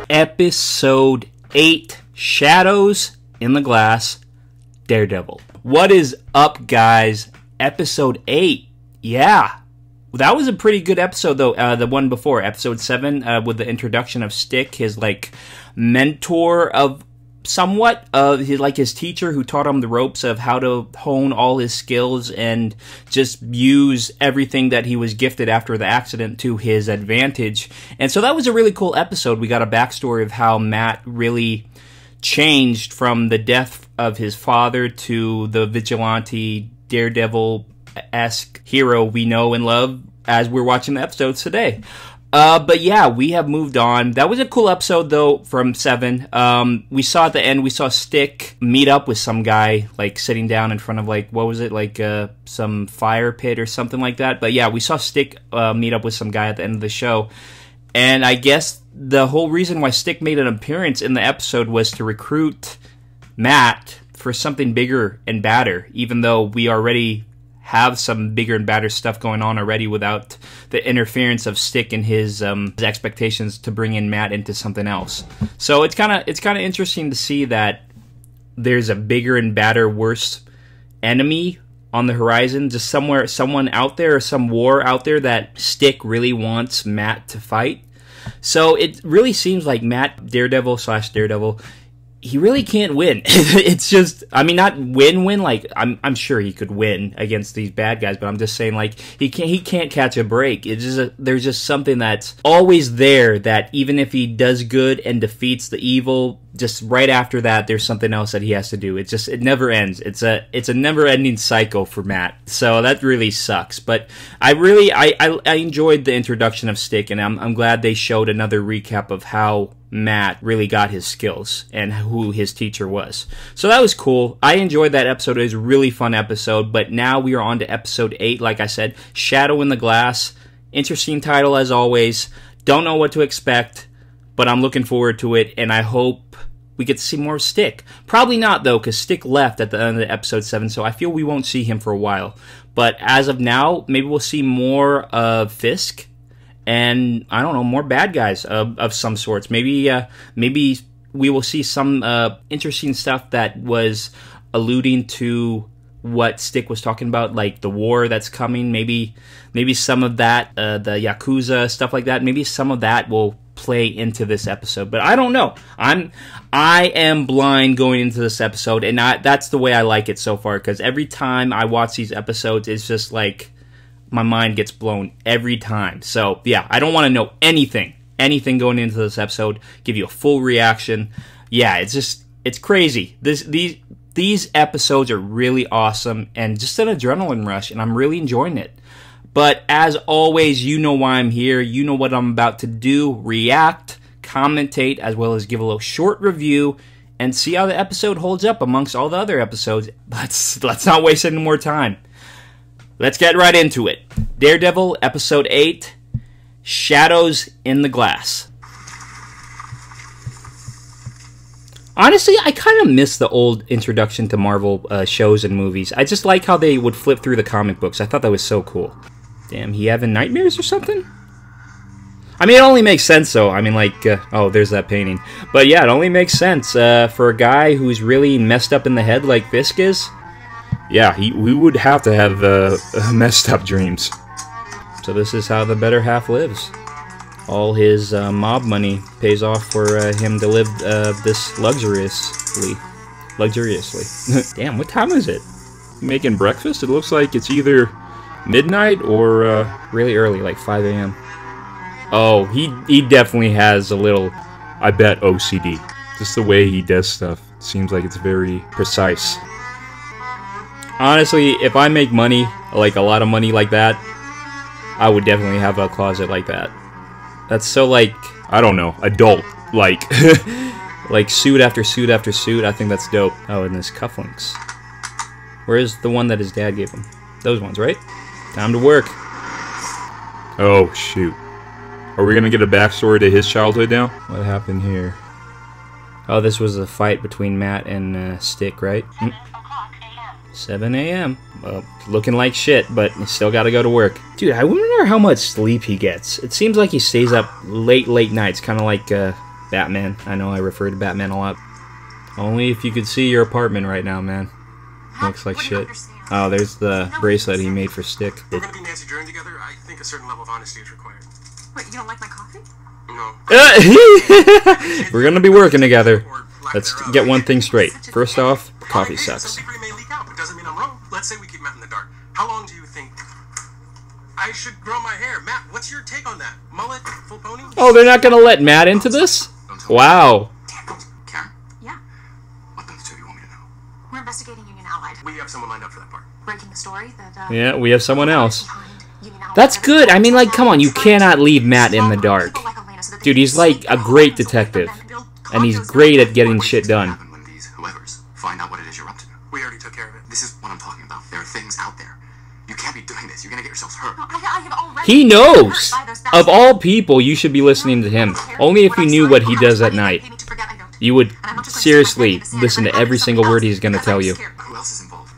Episode 8, Shadows in the Glass, Daredevil. What is up, guys? Episode 8. Yeah. That was a pretty good episode, though. The one before, episode 7, with the introduction of Stick, his, mentor of somewhat of his teacher who taught him the ropes of how to hone all his skills and just use everything that he was gifted after the accident to his advantage. And so that was a really cool episode. We got a backstory of how Matt really changed from the death of his father to the vigilante Daredevil-esque hero we know and love as we're watching the episodes today. But yeah, we have moved on. That was a cool episode, though, from 7. We saw at the end, we saw Stick meet up with some guy, sitting down in front of, what was it, some fire pit or something like that. But yeah, we saw Stick meet up with some guy at the end of the show. And I guess the whole reason why Stick made an appearance in the episode was to recruit Matt for something bigger and badder, even though we already have some bigger and badder stuff going on already without the interference of Stick and his expectations to bring in Matt into something else. So it's kind of interesting to see that there's a bigger and badder, worse enemy on the horizon, just someone out there, or some war out there that Stick really wants Matt to fight. So it really seems like Matt, Daredevil, he really can't win. It's just, I mean, not win. I'm sure he could win against these bad guys, but I'm just saying, he can't catch a break. It's just there's just something that's always there that even if he does good and defeats the evil, just right after that, there's something else that he has to do. It never ends. It's a never-ending cycle for Matt. So that really sucks. But I enjoyed the introduction of Stick, and I'm glad they showed another recap of how Matt really got his skills and who his teacher was. So that was cool. I enjoyed that episode. It was a really fun episode. But now we are on to episode 8, like I said. Shadow in the Glass. Interesting title as always. Don't know what to expect, but I'm looking forward to it, and I hope we get to see more Stick. Probably not, though, because Stick left at the end of episode 7, so I feel we won't see him for a while. But as of now, maybe we'll see more of Fisk, and, I don't know, more bad guys of some sorts. Maybe we will see some interesting stuff that was alluding to what Stick was talking about, like the war that's coming. Maybe some of that, the Yakuza, stuff like that. Maybe some of that will play into this episode, but I don't know. I am blind going into this episode, and that's the way I like it so far, because every time I watch these episodes, it's just like my mind gets blown every time. So yeah, I don't want to know anything going into this episode, give you a full reaction. Yeah, it's crazy. These episodes are really awesome and just an adrenaline rush, and I'm really enjoying it. But as always, you know why I'm here. You know what I'm about to do. React, commentate, as well as give a little short review and see how the episode holds up amongst all the other episodes. Let's not waste any more time. Let's get right into it. Daredevil, episode 8, Shadows in the Glass. Honestly, I kind of miss the old introduction to Marvel shows and movies. I just like how they would flip through the comic books. I thought that was so cool. Damn, he having nightmares or something? I mean, it only makes sense, though. I mean, oh, there's that painting. But yeah, it only makes sense for a guy who's really messed up in the head like Fisk is. Yeah, we would have to have messed up dreams. So this is how the better half lives. All his mob money pays off for him to live this luxuriously. Damn, what time is it? Making breakfast? It looks like it's either midnight or really early, like 5 a.m. Oh, he definitely has a little, I bet, OCD. Just the way he does stuff seems like it's very precise. Honestly, if I make money, like a lot of money like that, I would definitely have a closet like that. That's so, I don't know, adult, like suit after suit after suit. I think that's dope. Oh, and his cufflinks. Where's the one that his dad gave him? Those ones, right? Time to work. Oh, shoot. Are we gonna get a backstory to his childhood now? What happened here? Oh, this was a fight between Matt and Stick, right? 7 a.m. Well, looking like shit, but he still gotta go to work. Dude, I wonder how much sleep he gets. It seems like he stays up late nights, kind of like Batman. I know I refer to Batman a lot. Only if you could see your apartment right now, man. Looks like shit. Oh, there's the bracelet he made for Stick. We're gonna be Nancy Drew together. I think a certain level of honesty is required. Wait, you don't like my coffee? No. We're gonna be working together. Let's get one thing straight. First off, coffee sucks. Some secret may leak out, but doesn't mean I'm wrong. Let's say we keep Matt in the dark. How long do you think I should grow my hair? Matt, what's your take on that? Mullet, full pony? Oh, they're not gonna let Matt into this? Wow. Karen? Yeah. What the two you want me to know? We're investigating Union Allied. We have someone lined up for that part. Breaking the story that, Yeah, we have someone else. That's good. I mean, like, come on, you cannot leave Matt in the dark. Dude, he's like a great detective. And he's great at getting shit done. When these whoever's find out what it is you're up to. We already took care of it. This is what I'm talking about. There are things out there. You can't be doing this. You're gonna get yourselves hurt. He knows! Of all people, you should be listening to him. Only if you knew what he does at night. You would seriously listen to every single word he's gonna tell you. Who else is involved?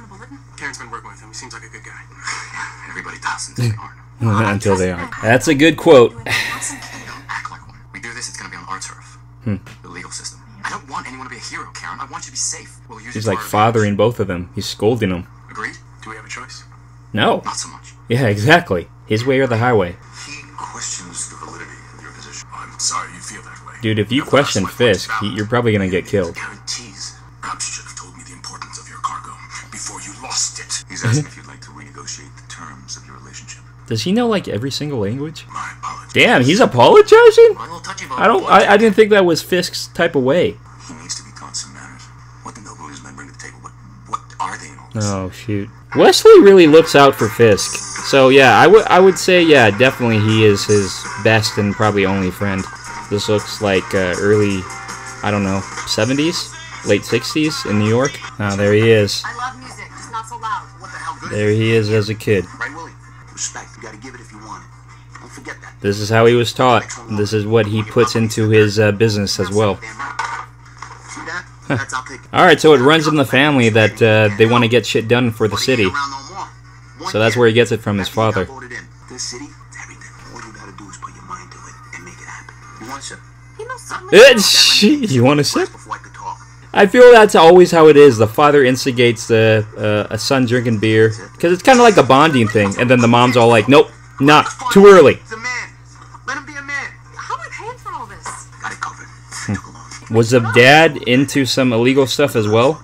Bulletin? Karen's been working with him. He seems like a good guy. Yeah, everybody does until they aren't. Until they aren't. That's a good quote. Don't act like one. We do this, it's gonna be on our turf. The legal system. I don't want anyone to be a hero, Karen. I want you to be safe. We'll use He's like fathering both of them. He's scolding them. Agreed? Do we have a choice? No. Not so much. Yeah, exactly. His way or the highway. He questions the validity of your position. I'm sorry you feel that way. Dude, if you question Fisk, you're probably gonna get killed. Guarantees. Perhaps you should have told me the importance of your cargo before you lost it. He's asking if you'd like to renegotiate the terms of your relationship. Does he know like every single language? My apologies. Damn, he's apologizing? A little touchy, but I didn't think that was Fisk's type of way. he needs to be taught some manners. What the noble men bring to the table? What are they in all this? Oh shoot. Wesley really looks out for Fisk. So yeah, I would say yeah, definitely he is his best and probably only friend. This looks like early, I don't know, 70s, late 60s in New York. Oh, there he is. I love music, just not so loud. What the hell good? There he is as a kid. Right, Willie? Respect. You gotta give it if you want it. Don't forget that. This is how he was taught. This is what he puts into his business as well. See that? That's I'll take it. Alright, so it runs in the family that they want to get shit done for the city. So that's where he gets it from his father. This city, it's everything. All you gotta do is put your mind to it and make it happen. You want to He most certainly You want to sip? before I could talk. I feel that's always how it is. The father instigates a son drinking beer. Because it's kind of like a bonding thing. And then the mom's all like, nope, not too early. He's a man. Let him be a man. How am I paying for all this? Got it covered. Took a long. Was the dad into some illegal stuff as well?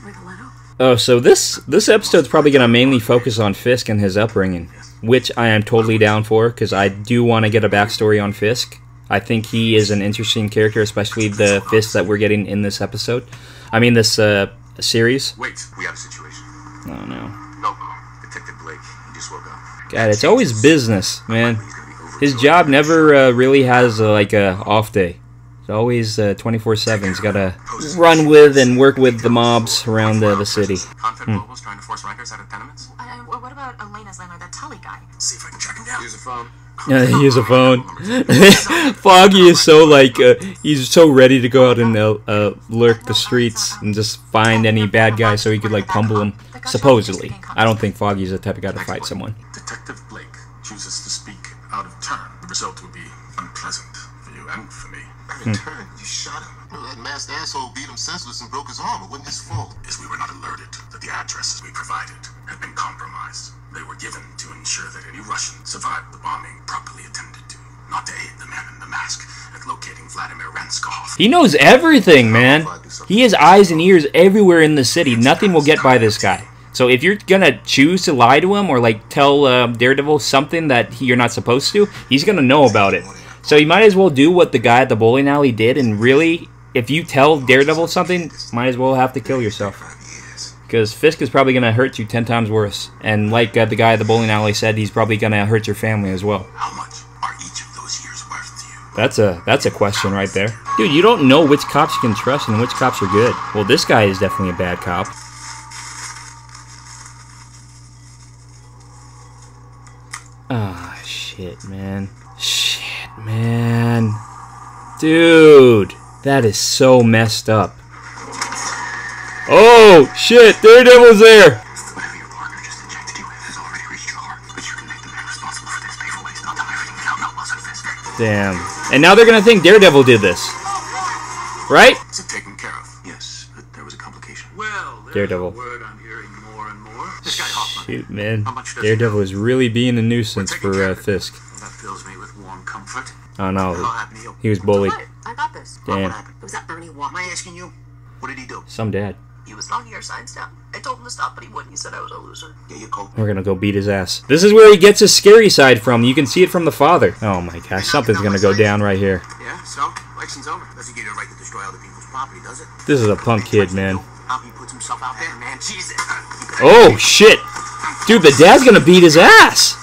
Rigoletto? Oh, so this episode's probably going to mainly focus on Fisk and his upbringing. Which I am totally down for. Because I do want to get a backstory on Fisk. I think he is an interesting character, especially the Fisk that we're getting in this episode. I mean, this series. Wait, we have a situation. Oh, no. No, Detective Blake. He just woke up. God, it's always business, man. His job never really has like a off day. It's always 24/7. He's got to run with and work with the mobs around the city. Confed Global's trying to force Rikers out of tenements. What about Elena's landlord, that Tully guy? See if I can track him down. Use a phone. He has a phone. Foggy is so like he's so ready to go out and lurk the streets and just find any bad guy so he could like pummel him. Supposedly, I don't think Foggy's the type of guy to fight someone. Detective Blake chooses to speak out of turn. The result would be unpleasant for you and for me. In turn, you shot him. That masked asshole beat him senseless and broke his arm. It wasn't his fault. As we were not alerted that the addresses we provided had been compromised. They were given to ensure that any Russian survived the bombing properly attended to, not to aid the man in the mask at locating Vladimir Renskov. He knows everything, man. He has eyes and ears everywhere in the city. Nothing will get by this guy. So if you're gonna choose to lie to him or like tell Daredevil something that you're not supposed to, he's gonna know about it. So you might as well do what the guy at the bowling alley did, and really, if you tell Daredevil something, might as well have to kill yourself. Because Fisk is probably going to hurt you 10 times worse. And like the guy at the bowling alley said, he's probably going to hurt your family as well. How much are each of those years worth to you? That's a question right there. Dude, you don't know which cops you can trust and which cops are good. Well, this guy is definitely a bad cop. Ah, shit, man. Shit, man. Dude, that is so messed up. Oh, shit, Daredevil's there! Whatever your partner just injected you with has already reached your heart, but you can make the man responsible for this. Pay for waste, not done everything without no loss of Fisk. Damn. And now they're gonna think Daredevil did this. Right? Is it taken care of? Yes, but there was a complication. Well, there's Daredevil. a word I'm hearing more and more. This guy Hoffman. Shoot, man. How much does Daredevil is really being a nuisance for Fisk. That fills me with warm comfort. Oh no, I'll have Neil. he was bullied. What? I got this. Damn. What happened? It was that Bernie Walk. Am I asking you? What did he do? Some dad. He was knocking our signs down. I told him to stop, but he wouldn't. He said I was a loser. Yeah, you go. We're gonna go beat his ass. This is where he gets his scary side from. You can see it from the father. Oh my gosh, something's gonna go down right here. Yeah, so? Election's over. Doesn't give you the right to destroy other people's property, does it? This is a punk kid, man. How he puts himself out there, man. Jesus. Oh shit! Dude, the dad's gonna beat his ass!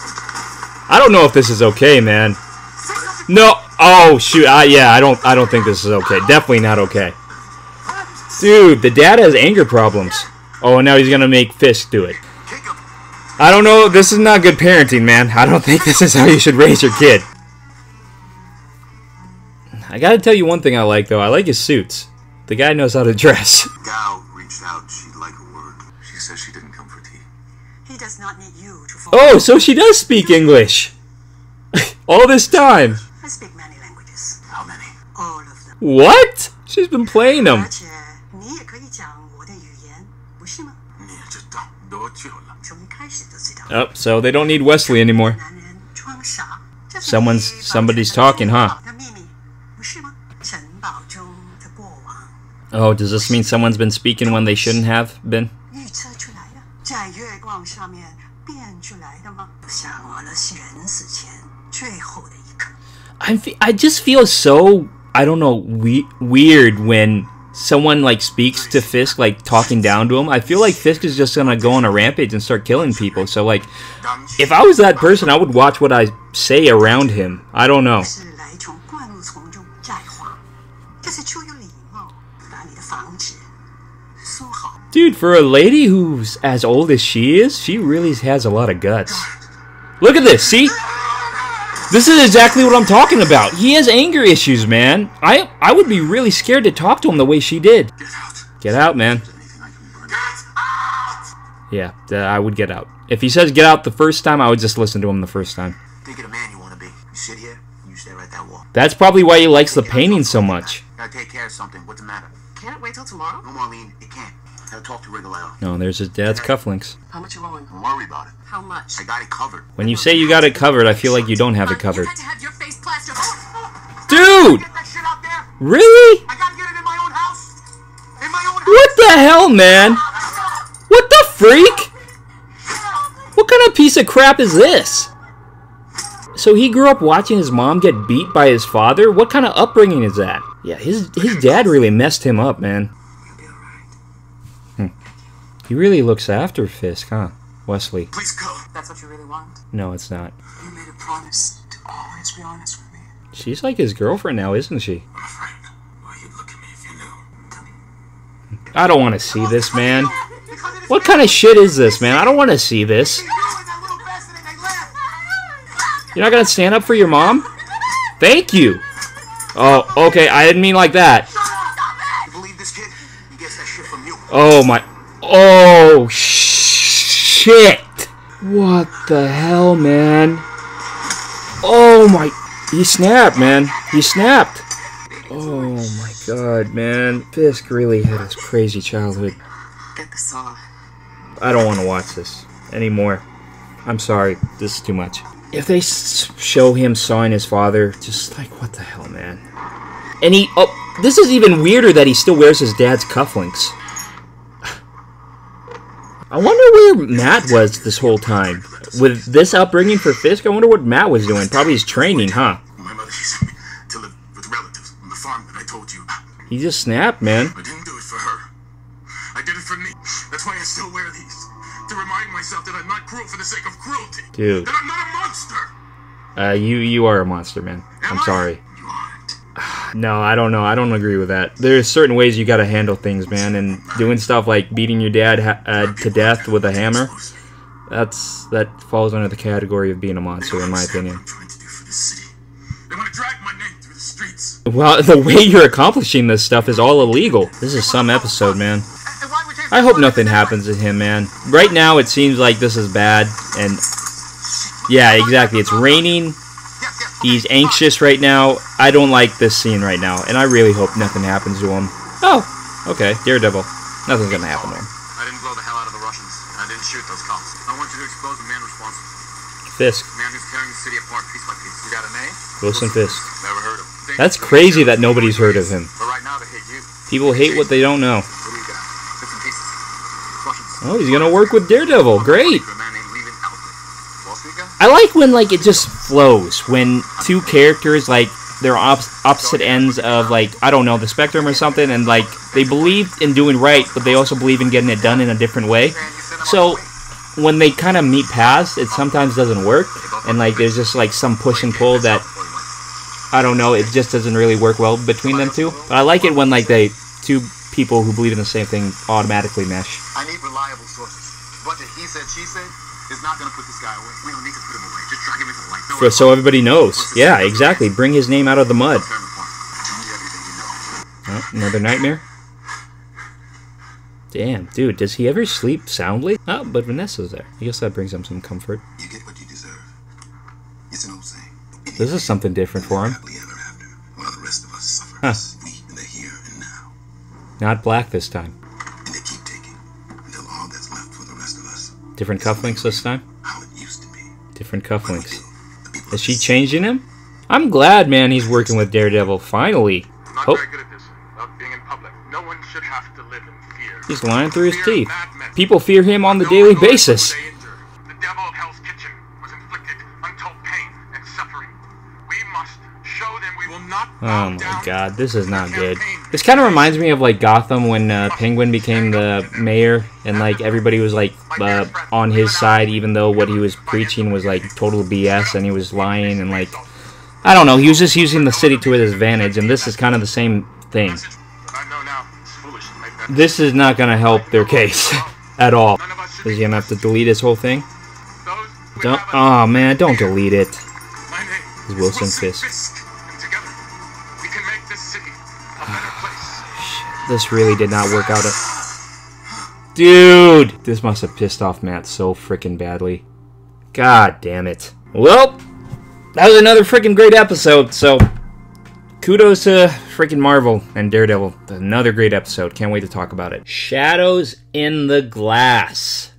I don't know if this is okay, man. No! Oh shoot, yeah, I don't think this is okay. Definitely not okay. Dude, the dad has anger problems. Oh, and now he's gonna make Fisk do it. I don't know, this is not good parenting, man. I don't think this is how you should raise your kid. I gotta tell you one thing I like, though. I like his suits. The guy knows how to dress. Gao reached out. She'd like a word. She says she didn't come for tea. He does not need you to follow. Oh, so she does speak English. All this time. I speak many languages. How many? All of them. What? She's been playing them. 而且你也可以讲我的语言，不是吗？你知道多久了？从一开始就知道。 Oh, so they don't need Wesley anymore. 男人装傻，这是 Somebody's talking, huh? 的秘密，不是吗？城堡中的过往 Oh, does this mean someone's been speaking when they shouldn't have been? 预测出来了，在月光上面变出来的吗？像我的人死前最后的一刻。 I just feel so, I don't know, weird when someone like speaks to Fisk, like talking down to him. I feel like Fisk is just gonna go on a rampage and start killing people. So like, if I was that person, I would watch what I say around him. I don't know. 是来从灌木丛中摘花，这是出于礼貌，把你的房子收好。 Dude, for a lady who's as old as she is, she really has a lot of guts. Look at this, see? This is exactly what I'm talking about. He has anger issues, man. I would be really scared to talk to him the way she did. Get out. Get out, man. Anything I can bring. Get out. Yeah, I would get out. If he says get out the first time, I would just listen to him the first time. Think of the man you want to be. You sit here, you stare at that wall. That's probably why he likes the painting so much. Gotta take care of something. What's the matter? Can't it wait till tomorrow? No, Marlene, it can't. Gotta talk to Rigoletto. No, there's his dad's cufflinks. How much you owing? Don't worry about it. How much? I got it covered. When you say you got it covered, I feel like you don't have it covered. You had to have your face plastered. Dude! Get that shit out there. Really? I gotta get it in my own house. In my own house. What the hell, man? What the freak? What kind of piece of crap is this? So he grew up watching his mom get beat by his father? What kind of upbringing is that? Yeah, his dad really messed him up, man. You'll be alright. He really looks after Fisk, huh? Wesley. Please go. That's what you really want? No, it's not. You made a promise to always be honest with me. She's like his girlfriend now, isn't she? I'm afraid. Well, you'd look at me if you knew. I don't want to see this, man. What kind of shit is this, man? I don't want to see this. You're not going to stand up for your mom? Thank you. Oh, okay. I didn't mean like that. You believe this kid? He gets that shit from you. Oh, my... Oh, shit. What the hell, man? Oh, my... He snapped, man. He snapped. Oh, my God, man. Fisk really had a crazy childhood. Get the saw. I don't want to watch this anymore. I'm sorry. This is too much. If they show him sawing his father, just like, what the hell, man? And he... Oh, this is even weirder that he still wears his dad's cufflinks. I wonder where Matt was this whole time. With this upbringing for Fisk, I wonder what Matt was doing. Probably his training, huh? My mother, she sent me to live with relatives on the farm that I told you about. He just snapped, man. I didn't do it for her. I did it for me. That's why I still wear these. To remind myself that I'm not cruel for the sake of cruelty. Dude. That I'm not a monster. You are a monster, man. I'm sorry. You aren't. No, I don't know. I don't agree with that. There's certain ways you gotta handle things, man. And doing stuff like beating your dad to death with a hammer, that falls under the category of being a monster, in my opinion. I'm trying to do for this city. They want to drag my name through the streets. Well, the way you're accomplishing this stuff is all illegal. This is some episode, man. And why would they... I hope nothing happens to him, man. Right now, it seems like this is bad, and... Yeah, exactly. It's raining. Yes, He's anxious right now. I don't like this scene right now, and I really hope nothing happens to him. Oh, okay, Daredevil. Nothing's gonna happen to him. I didn't blow the hell out of the Russians. I didn't shoot those cops. I want you to expose the man responsible. Fisk. The man who's tearing the city apart piece by piece. You got a name? Wilson Fisk. Never heard of him. That's crazy that nobody's heard of him. But right now they hate you. People hate what they don't know. What do you got? Bits and pieces. Russians. Oh, he's gonna work with Daredevil. Great. For a man named Leland Alfred. Wall Street guy? I like when like it just flows. When two characters like they're opposite ends of like I don't know the spectrum or something, and like they believe in doing right, but they also believe in getting it done in a different way. So when they kind of meet paths, it sometimes doesn't work, and like there's just like some push and pull that I don't know. It just doesn't really work well between them two. But I like it when like they two people who believe in the same thing automatically mesh. I need reliable sources. But the he said, she said is not going to put this guy away. We don't need to put him away. Just drag him into the light. So everybody knows. Yeah, exactly. Bring his name out of the mud. Tell me everything you know. Oh, another nightmare? Damn, dude, does he ever sleep soundly? Oh, but Vanessa's there. I guess that brings him some comfort. You get what you deserve. It's an old saying. This is something different for him. Happily ever after, while the rest of us suffers. Huh. We in the here and now. Not black this time. And they keep taking until all that's left for the rest of us. Different cufflinks this time? How it used to be. Different cufflinks. Is she changing him? I'm glad, man, he's working with Daredevil, finally. I'm not Oh, very good at this. About being in public. No one should have to live in fear. he's lying through his Fear of teeth. madmen. People fear him on the No daily one knows basis. who they injure. The devil of Hell's Kitchen was inflicted untold pain and suffering. We must show them we will not bow Oh my down god, this is not to good. campaign. This kind of reminds me of like Gotham when Penguin became the mayor and like everybody was like on his side even though what he was preaching was like total BS and he was lying and like I don't know, he was just using the city to his advantage and this is kind of the same thing. I know now it's foolish to make that. This is not going to help their case at all. Is he going to have to delete his whole thing? Those we Don't, have a- oh man, don't delete it. My name Is Wilson Fisk. And together we can make this city a better place. This really did not work out. Dude! This must have pissed off Matt so freaking badly. God damn it. Well, that was another freaking great episode, so kudos to freaking Marvel and Daredevil. Another great episode. Can't wait to talk about it. Shadows in the Glass.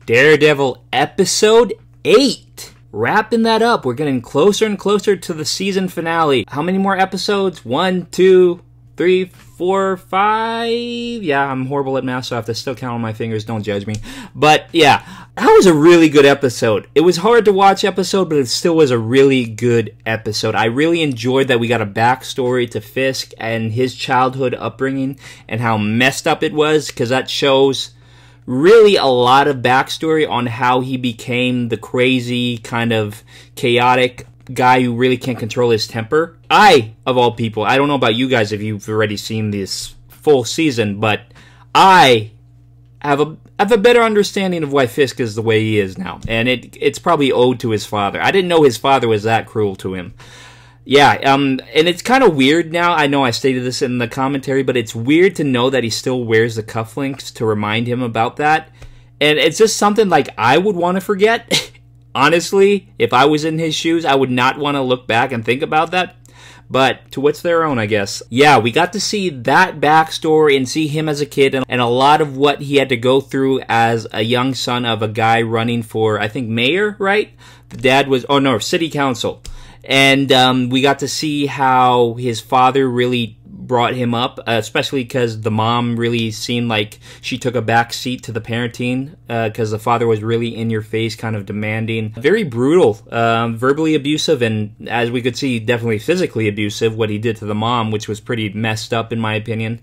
Daredevil episode 8. Wrapping that up. We're getting closer and closer to the season finale. How many more episodes? 1, 2, 3, 4, 5. Yeah, I'm horrible at math, so I have to still count on my fingers. Don't judge me. But yeah, that was a really good episode. It was hard to watch episode, but it still was a really good episode. I really enjoyed that we got a backstory to Fisk and his childhood upbringing and how messed up it was, because that shows really a lot of backstory on how he became the crazy, kind of chaotic guy who really can't control his temper. I, of all people, I don't know about you guys if you've already seen this full season, but I have a better understanding of why Fisk is the way he is now, and it's probably owed to his father. I didn't know his father was that cruel to him. Yeah, and it's kind of weird now. I know I stated this in the commentary, but it's weird to know that he still wears the cufflinks to remind him about that. And it's just something like I would want to forget. Honestly, if I was in his shoes, I would not want to look back and think about that. But to what's their own, I guess. Yeah, we got to see that backstory and see him as a kid and a lot of what he had to go through as a young son of a guy running for, I think, mayor, right? The dad was, oh no, city council. And we got to see how his father really brought him up, especially because the mom really seemed like she took a back seat to the parenting, because the father was really in your face, kind of demanding, very brutal, verbally abusive, and as we could see, definitely physically abusive, what he did to the mom, which was pretty messed up in my opinion.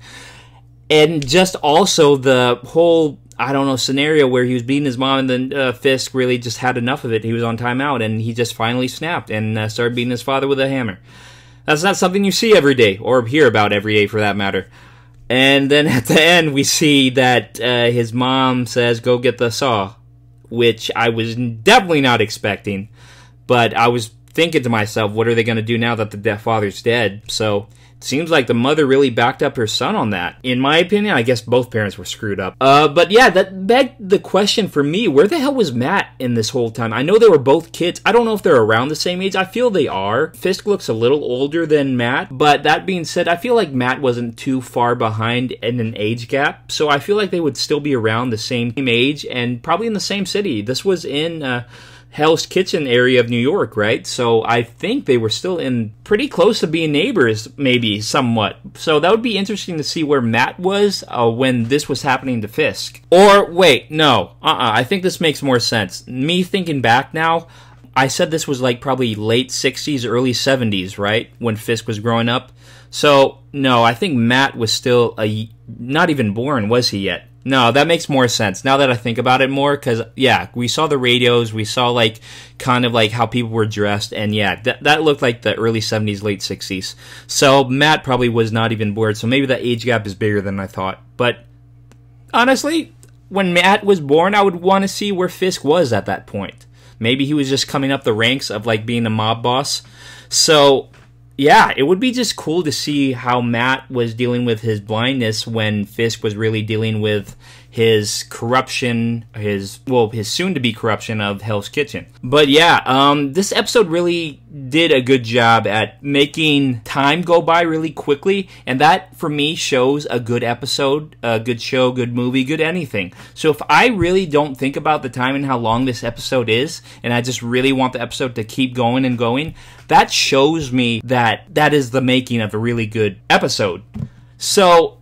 And just also the whole, I don't know, scenario where he was beating his mom and then Fisk really just had enough of it. He was on timeout and he just finally snapped and started beating his father with a hammer. That's not something you see every day, or hear about every day for that matter. And then at the end we see that his mom says, go get the saw, which I was definitely not expecting. But I was thinking to myself, what are they going to do now that the father's dead? So seems like the mother really backed up her son on that. In my opinion, I guess both parents were screwed up. But yeah, that begged the question for me, where the hell was Matt in this whole time? I know they were both kids. I don't know if they're around the same age. I feel they are. Fisk looks a little older than Matt, but that being said, I feel like Matt wasn't too far behind in an age gap, so I feel like they would still be around the same age and probably in the same city. This was in Hell's Kitchen area of New York, right? So I think they were still in pretty close to being neighbors, maybe somewhat. So that would be interesting to see where Matt was when this was happening to Fisk. Or wait, no, I think this makes more sense. Me thinking back now, I said this was like probably late 60s, early 70s, right? When Fisk was growing up. So no, I think Matt was still not even born, was he yet? No, that makes more sense now that I think about it more, because, yeah, we saw the radios, we saw, like, kind of, like, how people were dressed, and, yeah, that looked like the early 70s, late 60s. So, Matt probably was not even born, so maybe the age gap is bigger than I thought. But, honestly, when Matt was born, I would want to see where Fisk was at that point. Maybe he was just coming up the ranks of, like, being a mob boss. So, yeah, it would be just cool to see how Matt was dealing with his blindness when Fisk was really dealing with his corruption, his soon-to-be corruption of Hell's Kitchen. But yeah, this episode really did a good job at making time go by really quickly, and that, for me, shows a good episode, a good show, good movie, good anything. So if I really don't think about the time and how long this episode is, and I just really want the episode to keep going and going, that shows me that that is the making of a really good episode. So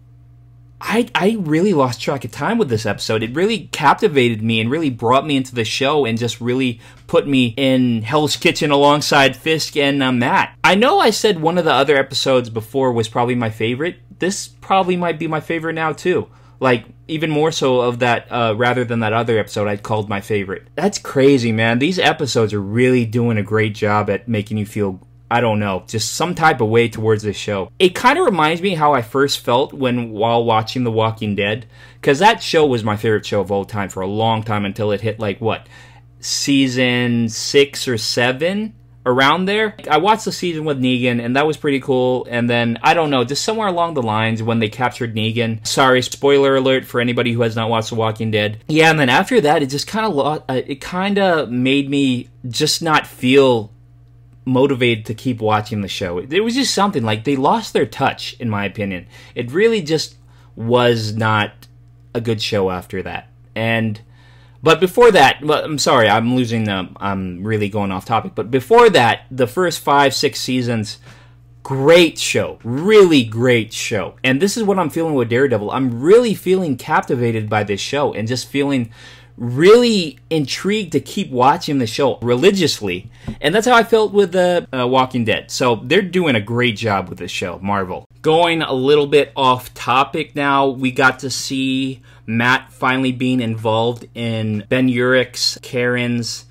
I really lost track of time with this episode. It really captivated me and really brought me into the show and just really put me in Hell's Kitchen alongside Fisk and Matt. I know I said one of the other episodes before was probably my favorite. This probably might be my favorite now too. Like, even more so of that, rather than that other episode I'd called my favorite. That's crazy, man. These episodes are really doing a great job at making you feel, I don't know, just some type of way towards this show. It kind of reminds me how I first felt while watching The Walking Dead, because that show was my favorite show of all time for a long time until it hit, like, what, season 6 or 7? Around there. I watched the season with Negan, and that was pretty cool. And then, I don't know, just somewhere along the lines when they captured Negan. Sorry, spoiler alert for anybody who has not watched The Walking Dead. Yeah, and then after that, it just kind of made me just not feel motivated to keep watching the show. It was just something, like, they lost their touch, in my opinion. It really just was not a good show after that. But before that, well, I'm sorry, I'm really going off topic. But before that, the first 5-6 seasons, great show. Really great show. And this is what I'm feeling with Daredevil. I'm really feeling captivated by this show and just feeling really intrigued to keep watching the show religiously. And that's how I felt with The Walking Dead. So they're doing a great job with this show, Marvel. Going a little bit off topic now, we got to see Matt finally being involved in Ben Urich's, Karen's,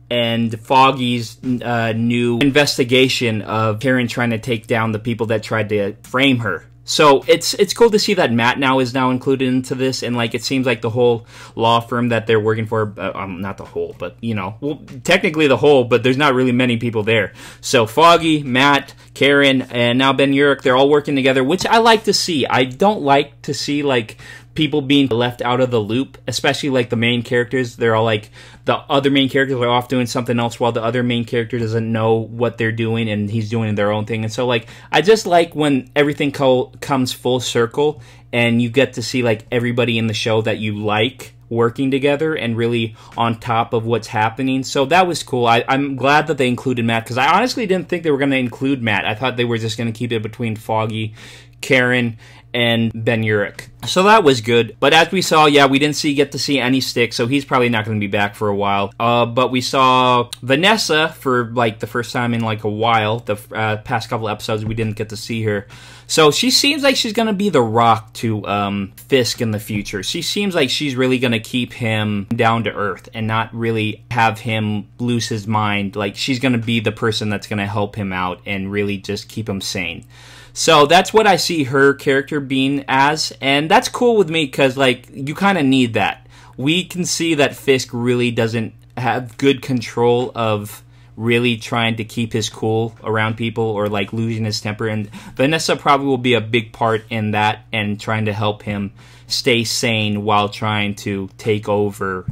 and Foggy's new investigation of Karen trying to take down the people that tried to frame her. So it's cool to see that Matt now is included into this, and like it seems like the whole law firm that they're working for, not the whole, but you know, well, technically the whole, but there's not really many people there. So Foggy, Matt, Karen, and now Ben Urich, they're all working together, which I like to see. I don't like to see like people being left out of the loop, especially like the main characters. They're all like, the other main characters are off doing something else while the other main character doesn't know what they're doing and he's doing their own thing. And so like, I just like when everything comes full circle and you get to see like everybody in the show that you like working together and really on top of what's happening. So that was cool. I'm glad that they included Matt, because I honestly didn't think they were going to include Matt. I thought they were just going to keep it between Foggy, Karen, and Ben Urich. So that was good. But as we saw, yeah, we didn't get to see any Stick, so he's probably not going to be back for a while. But we saw Vanessa for like the first time in like a while. The past couple episodes, we didn't get to see her. So she seems like she's going to be the rock to Fisk in the future. She seems like she's really going to keep him down to earth and not really have him lose his mind. Like, she's going to be the person that's going to help him out and really just keep him sane. So that's what I see her character being as, and that's cool with me because, like, you kind of need that. We can see that Fisk really doesn't have good control of really trying to keep his cool around people or like losing his temper, and Vanessa probably will be a big part in that and trying to help him stay sane while trying to take over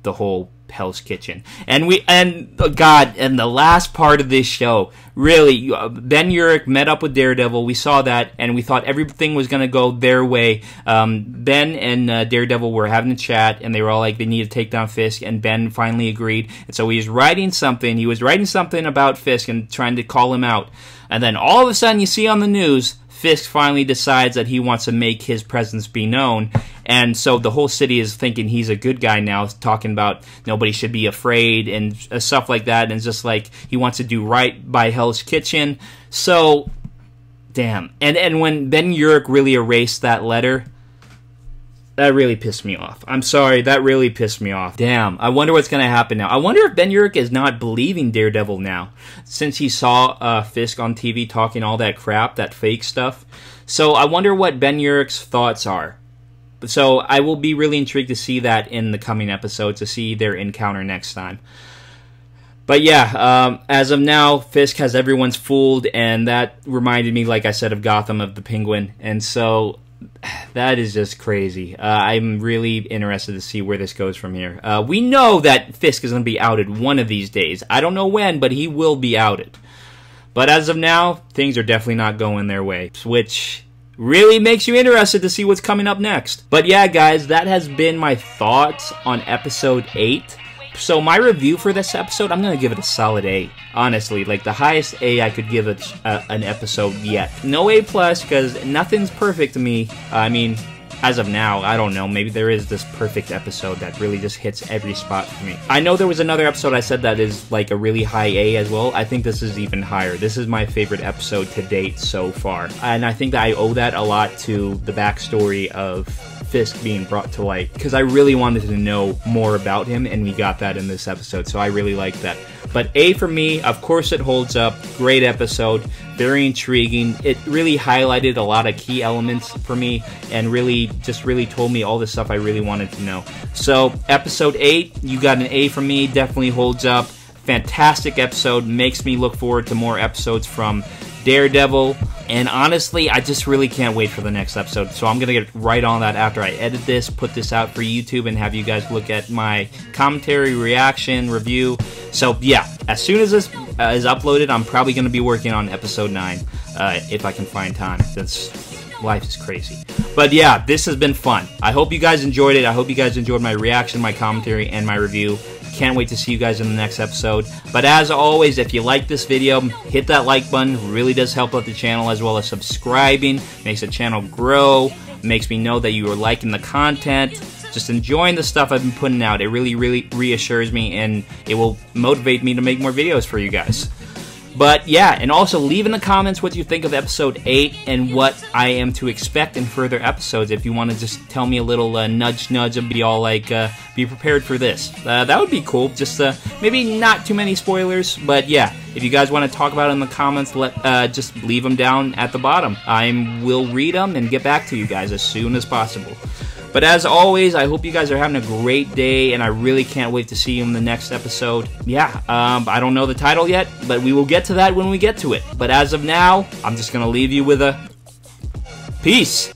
the whole Hell's Kitchen. And God, and the last part of this show, really, Ben Urich met up with Daredevil. We saw that, and we thought everything was going to go their way. Ben and Daredevil were having a chat, and they were all like, they need to take down Fisk, and Ben finally agreed. And so he was writing something. He was writing something about Fisk and trying to call him out. And then all of a sudden, you see on the news, Fisk finally decides that he wants to make his presence be known. And so the whole city is thinking he's a good guy now, talking about nobody should be afraid and stuff like that. And it's just like he wants to do right by Hell's Kitchen. So, damn. And when Ben Urich really erased that letter, that really pissed me off. I'm sorry, that really pissed me off. Damn, I wonder what's going to happen now. I wonder if Ben Urich is not believing Daredevil now, since he saw Fisk on TV talking all that crap, that fake stuff. So I wonder what Ben Urich's thoughts are. So I will be really intrigued to see that in the coming episode, to see their encounter next time. But yeah, as of now, Fisk has everyone's fooled, and that reminded me, like I said, of Gotham, of the Penguin. And so that is just crazy. I'm really interested to see where this goes from here. We know that Fisk is going to be outed one of these days. I don't know when, but he will be outed. But as of now, things are definitely not going their way, which really makes you interested to see what's coming up next. But yeah, guys, that has been my thoughts on episode 8. So my review for this episode, I'm going to give it a solid A. Honestly, like the highest A I could give an episode yet. No A+, because nothing's perfect to me. I mean, as of now, I don't know. Maybe there is this perfect episode that really just hits every spot for me. I know there was another episode I said that is like a really high A as well. I think this is even higher. This is my favorite episode to date so far. And I think that I owe that a lot to the backstory of Fisk being brought to light, because I really wanted to know more about him, and we got that in this episode, so I really like that. But A for me, of course it holds up. Great episode, very intriguing. It really highlighted a lot of key elements for me, and really told me all the stuff I really wanted to know. So episode 8, you got an A from me, definitely holds up. Fantastic episode, makes me look forward to more episodes from Daredevil, and honestly, I just really can't wait for the next episode, so I'm going to get right on that after I edit this, put this out for YouTube, and have you guys look at my commentary, reaction, review. So yeah, as soon as this is uploaded, I'm probably going to be working on episode 9, if I can find time. Life is crazy. But yeah, this has been fun. I hope you guys enjoyed it. I hope you guys enjoyed my reaction, my commentary, and my review. Can't wait to see you guys in the next episode. But as always, if you like this video, hit that like button. It really does help out the channel, as well as subscribing. Makes the channel grow. Makes me know that you are liking the content. Just enjoying the stuff I've been putting out. It really, really reassures me, and it will motivate me to make more videos for you guys. But yeah, and also leave in the comments what you think of episode 8 and what I am to expect in further episodes. If you want to just tell me a little nudge and be all like, be prepared for this. That would be cool. Just maybe not too many spoilers, but yeah, if you guys want to talk about it in the comments, just leave them down at the bottom. I will read them and get back to you guys as soon as possible. But as always, I hope you guys are having a great day, and I really can't wait to see you in the next episode. Yeah, I don't know the title yet, but we will get to that when we get to it. But as of now, I'm just going to leave you with a peace.